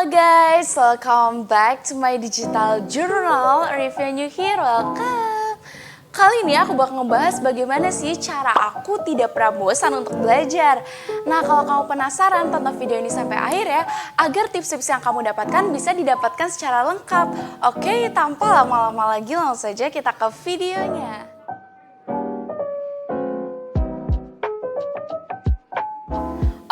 Halo guys, welcome back to my digital journal. Review new here, welcome. Kali ini aku bakal ngebahas bagaimana sih cara aku tidak pernah bosan untuk belajar. Nah, kalau kamu penasaran, tonton video ini sampai akhir ya, agar tips-tips yang kamu dapatkan bisa didapatkan secara lengkap. Oke, tanpa lama-lama lagi, langsung saja kita ke videonya.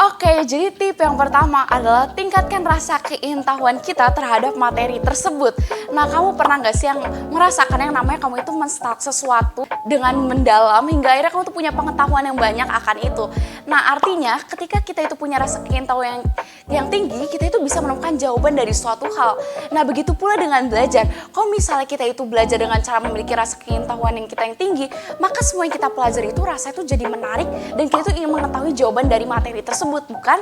Oke, jadi tip yang pertama adalah tingkatkan rasa keingintahuan kita terhadap materi tersebut. Nah, kamu pernah nggak sih yang merasakan yang namanya kamu itu men-start sesuatu dengan mendalam hingga akhirnya kamu tuh punya pengetahuan yang banyak akan itu. Nah, artinya ketika kita itu punya rasa keingintahuan yang tinggi, kita itu bisa menemukan jawaban dari suatu hal. Nah, begitu pula dengan belajar. Kalau misalnya kita itu belajar dengan cara memiliki rasa keingintahuan yang tinggi, maka semua yang kita pelajari itu rasa itu jadi menarik dan kita itu ingin mengetahui jawaban dari materi tersebut. Bukan?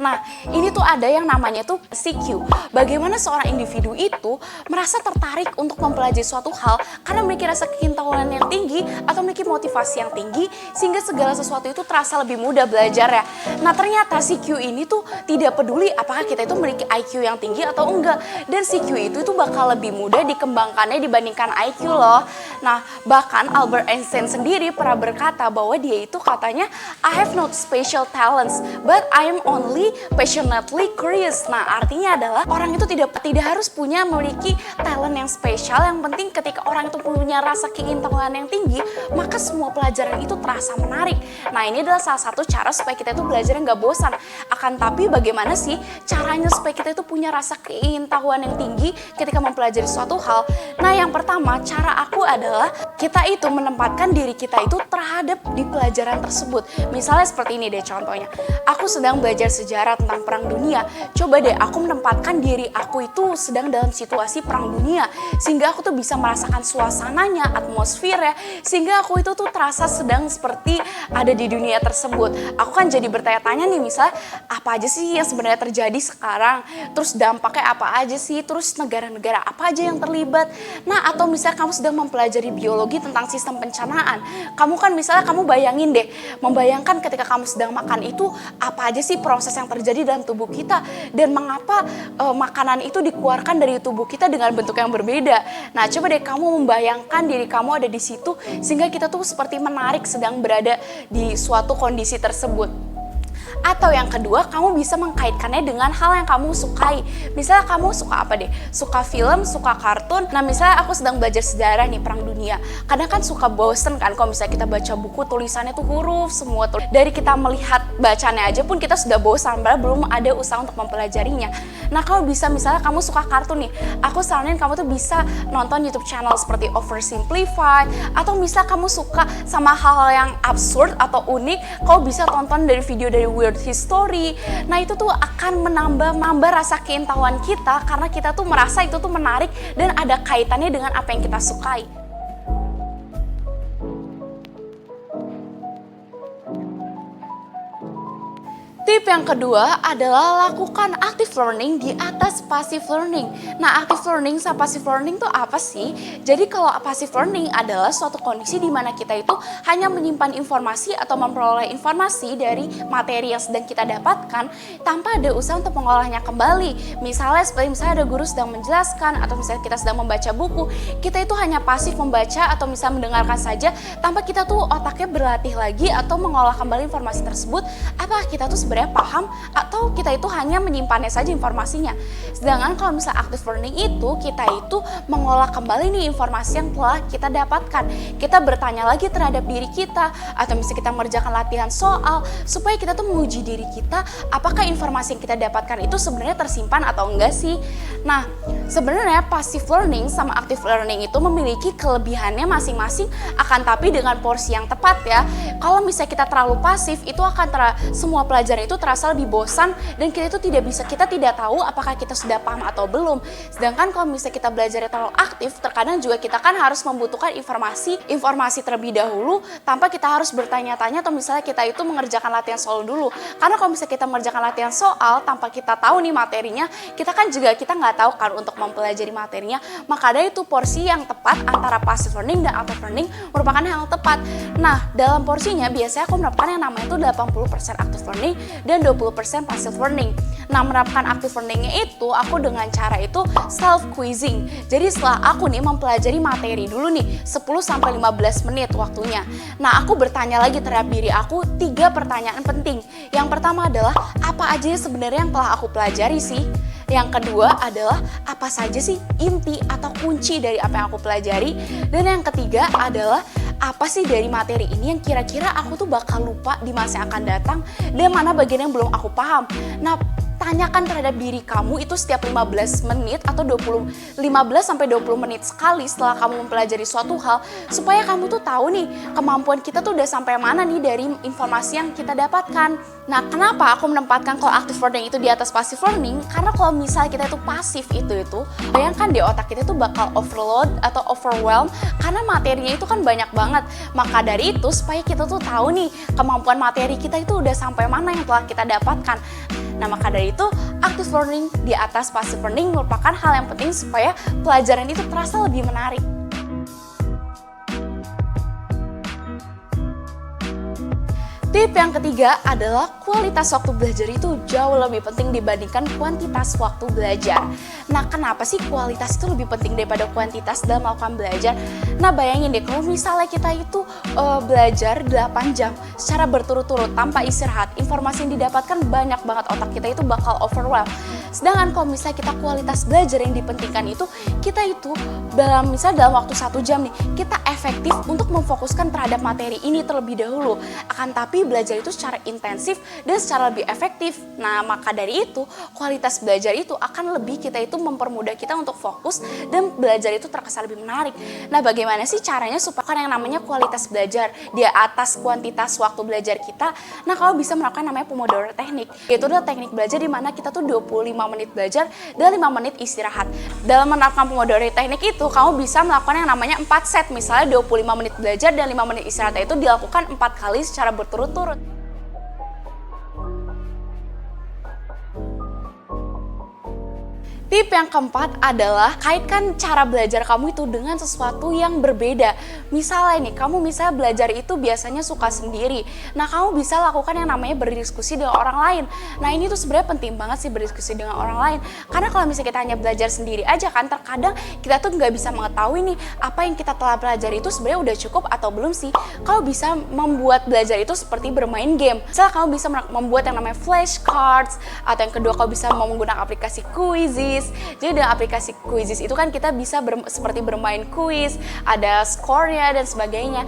Nah, ini tuh ada yang namanya tuh CQ. Bagaimana seorang individu itu merasa tertarik untuk mempelajari suatu hal karena memiliki rasa keingintahuan yang tinggi atau memiliki motivasi yang tinggi sehingga segala sesuatu itu terasa lebih mudah belajar ya. Nah, ternyata CQ ini tuh tidak peduli apakah kita itu memiliki IQ yang tinggi atau enggak. Dan CQ itu bakal lebih mudah dikembangkannya dibandingkan IQ loh. Nah, bahkan Albert Einstein sendiri pernah berkata bahwa dia itu katanya I have no special talents, but I am only passionately curious. Nah, artinya adalah orang itu tidak harus memiliki talent yang spesial. Yang penting ketika orang itu punya rasa keingintahuan yang tinggi, maka semua pelajaran itu terasa menarik. Nah, ini adalah salah satu cara supaya kita itu belajarnya nggak bosan. Akan tapi bagaimana sih caranya supaya kita itu punya rasa keingintahuan yang tinggi ketika mempelajari suatu hal? Nah, yang pertama cara aku adalah kita itu menempatkan diri kita itu terhadap di pelajaran tersebut. Misalnya seperti ini deh contohnya. Aku sedang belajar sejarah tentang perang dunia. Coba deh aku menempatkan diri aku itu sedang dalam situasi perang dunia. Sehingga aku tuh bisa merasakan suasananya, atmosfernya. Sehingga aku itu tuh terasa sedang seperti ada di dunia tersebut. Aku kan jadi bertanya-tanya nih misalnya, apa aja sih yang sebenarnya terjadi sekarang? Terus dampaknya apa aja sih? Terus negara-negara apa aja yang terlibat? Nah, atau misalnya kamu sedang mempelajari biologi tentang sistem pencernaan. Kamu kan misalnya kamu bayangin deh, membayangkan ketika kamu sedang makan itu, apa aja sih proses yang terjadi dalam tubuh kita dan mengapa makanan itu dikeluarkan dari tubuh kita dengan bentuk yang berbeda. Nah, coba deh kamu membayangkan diri kamu ada di situ sehingga kita tuh seperti menarik sedang berada di suatu kondisi tersebut. Atau yang kedua, kamu bisa mengkaitkannya dengan hal yang kamu sukai. Misalnya kamu suka apa deh? Suka film, suka kartun. Nah, misalnya aku sedang belajar sejarah nih, perang dunia. Kadang kan suka bosen kan kalau misalnya kita baca buku, tulisannya tuh huruf semua tuh. Dari kita melihat bacanya aja pun kita sudah bosan, padahal belum ada usaha untuk mempelajarinya. Nah, kalau bisa misalnya kamu suka kartun nih, aku saranin kamu tuh bisa nonton YouTube channel seperti Oversimplified. Atau misalnya kamu suka sama hal-hal yang absurd atau unik, kau bisa tonton dari video dari Weird History. Nah, itu tuh akan menambah rasa keingintahuan kita karena kita tuh merasa itu tuh menarik dan ada kaitannya dengan apa yang kita sukai. Tip yang kedua adalah lakukan active learning di atas passive learning. Nah, active learning sama passive learning itu apa sih? Jadi kalau passive learning adalah suatu kondisi di mana kita itu hanya menyimpan informasi atau memperoleh informasi dari materi yang sedang kita dapatkan tanpa ada usaha untuk mengolahnya kembali. Misalnya ada guru sedang menjelaskan atau misalnya kita sedang membaca buku, kita itu hanya pasif membaca atau misalnya mendengarkan saja tanpa kita tuh otaknya berlatih lagi atau mengolah kembali informasi tersebut. Apakah kita tuh sebenarnya paham atau kita itu hanya menyimpannya saja informasinya. Sedangkan kalau misalnya active learning itu kita itu mengolah kembali nih informasi yang telah kita dapatkan. Kita bertanya lagi terhadap diri kita atau misalnya kita mengerjakan latihan soal supaya kita tuh menguji diri kita apakah informasi yang kita dapatkan itu sebenarnya tersimpan atau enggak sih. Nah, sebenarnya passive learning sama active learning itu memiliki kelebihannya masing-masing, akan tapi dengan porsi yang tepat ya. Kalau misalnya kita terlalu pasif itu akan semua pelajaran itu terasa lebih bosan dan kita itu kita tidak tahu apakah kita sudah paham atau belum. Sedangkan kalau misalnya kita belajar terlalu aktif, terkadang juga kita kan harus membutuhkan informasi terlebih dahulu tanpa kita harus bertanya-tanya atau misalnya kita itu mengerjakan latihan soal dulu. Karena kalau misalnya kita mengerjakan latihan soal tanpa kita tahu nih materinya, kita nggak tahu kan untuk mempelajari materinya. Maka ada itu porsi yang tepat antara passive learning dan active learning merupakan hal yang tepat. Nah, dalam porsinya biasanya aku menerapkan yang namanya itu 80% active learning dan 20% passive learning. Nah, menerapkan active learningnya itu aku dengan cara itu self-quizzing. Jadi setelah aku nih mempelajari materi dulu nih 10-15 menit waktunya. Nah, aku bertanya lagi terhadap diri aku 3 pertanyaan penting. Yang pertama adalah apa aja sebenarnya yang telah aku pelajari sih? Yang kedua adalah apa saja sih inti atau kunci dari apa yang aku pelajari? Dan yang ketiga adalah apa sih dari materi ini yang kira-kira aku tuh bakal lupa di masa yang akan datang dan mana bagian yang belum aku paham. Nah, tanyakan terhadap diri kamu itu setiap 15 menit atau 15-20 menit sekali setelah kamu mempelajari suatu hal supaya kamu tuh tahu nih kemampuan kita tuh udah sampai mana nih dari informasi yang kita dapatkan. Nah, kenapa aku menempatkan kalau active learning itu di atas passive learning? Karena kalau misalnya kita itu pasif itu bayangkan di otak kita tuh bakal overload atau overwhelm karena materinya itu kan banyak banget. Maka dari itu supaya kita tuh tahu nih kemampuan materi kita itu udah sampai mana yang telah kita dapatkan. Nah, maka dari itu active learning di atas passive learning merupakan hal yang penting supaya pelajaran itu terasa lebih menarik. Tip yang ketiga adalah kualitas waktu belajar itu jauh lebih penting dibandingkan kuantitas waktu belajar. Nah, kenapa sih kualitas itu lebih penting daripada kuantitas dalam melakukan belajar? Nah, bayangin deh kalau misalnya kita itu belajar 8 jam secara berturut-turut tanpa istirahat, informasi yang didapatkan banyak banget, otak kita itu bakal overwhelm. Sedangkan kalau misalnya kita kualitas belajar yang dipentingkan itu, kita itu dalam waktu 1 jam nih, kita efektif untuk memfokuskan terhadap materi ini terlebih dahulu. Akan tapi belajar itu secara intensif dan secara lebih efektif. Nah, maka dari itu kualitas belajar itu akan lebih kita itu mempermudah kita untuk fokus dan belajar itu terkesan lebih menarik. Nah, bagaimana sih caranya supaya yang namanya kualitas belajar di atas kuantitas waktu belajar kita? Nah, kalau bisa melakukan namanya Pomodoro Technique, yaitu adalah teknik belajar di mana kita tuh 25 menit belajar dan 5 menit istirahat. Dalam menerapkan Pomodoro Technique itu, kamu bisa melakukan yang namanya 4 set, misalnya 25 menit belajar dan 5 menit istirahat itu dilakukan 4 kali secara berturut-turut. Tip yang keempat adalah kaitkan cara belajar kamu itu dengan sesuatu yang berbeda. Misalnya nih, kamu belajar itu biasanya suka sendiri. Nah, kamu bisa lakukan yang namanya berdiskusi dengan orang lain. Nah, ini tuh sebenarnya penting banget sih berdiskusi dengan orang lain. Karena kalau misalnya kita hanya belajar sendiri aja kan, terkadang kita tuh nggak bisa mengetahui nih apa yang kita telah pelajari itu sebenarnya udah cukup atau belum sih. Kamu bisa membuat belajar itu seperti bermain game. Misalnya kamu bisa membuat yang namanya flashcards, atau yang kedua kamu bisa menggunakan aplikasi Quizizz. Jadi dengan aplikasi Quizizz itu kan kita bisa seperti bermain kuis, ada skornya dan sebagainya.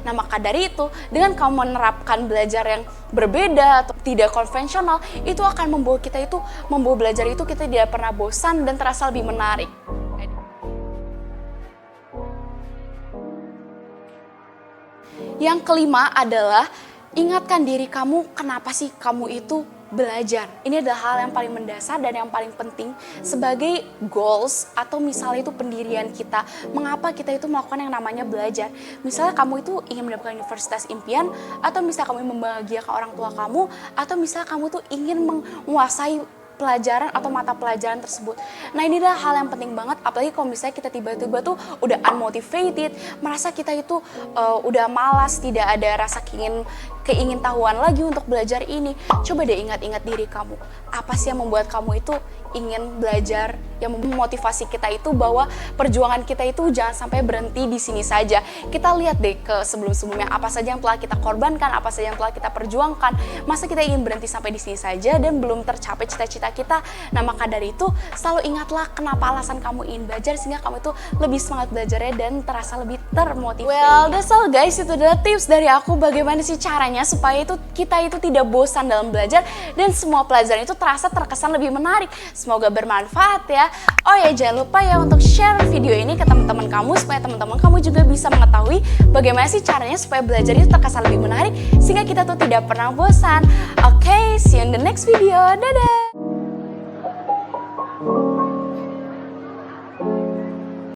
Nah, maka dari itu dengan kamu menerapkan belajar yang berbeda atau tidak konvensional, itu akan membawa belajar itu kita tidak pernah bosan dan terasa lebih menarik. Yang kelima adalah ingatkan diri kamu kenapa sih kamu itu belajar. Ini adalah hal yang paling mendasar dan yang paling penting sebagai goals atau misalnya itu pendirian kita. Mengapa kita itu melakukan yang namanya belajar. Misalnya kamu itu ingin mendapatkan universitas impian, atau misalnya kamu membahagiakan orang tua kamu, atau misalnya kamu tuh ingin menguasai pelajaran atau mata pelajaran tersebut. Nah, ini adalah hal yang penting banget, apalagi kalau misalnya kita tiba-tiba tuh udah unmotivated, merasa kita itu udah malas, tidak ada rasa keingintahuan lagi untuk belajar ini. Coba deh ingat-ingat diri kamu. Apa sih yang membuat kamu itu ingin belajar, yang memotivasi kita itu bahwa perjuangan kita itu jangan sampai berhenti di sini saja. Kita lihat deh ke sebelum-sebelumnya, apa saja yang telah kita korbankan, apa saja yang telah kita perjuangkan. Masa kita ingin berhenti sampai di sini saja dan belum tercapai cita-cita kita? Nah, maka dari itu selalu ingatlah kenapa alasan kamu ingin belajar, sehingga kamu itu lebih semangat belajarnya dan terasa lebih termotivasi. Well, that's all guys, itu adalah tips dari aku bagaimana sih caranya supaya kita itu tidak bosan dalam belajar dan semua pelajaran itu terkesan lebih menarik. Semoga bermanfaat ya. Oh ya, jangan lupa ya untuk share video ini ke teman-teman kamu supaya teman-teman kamu juga bisa mengetahui bagaimana sih caranya supaya belajar itu terkesan lebih menarik sehingga kita tuh tidak pernah bosan. Oke, see you in the next video. Dadah.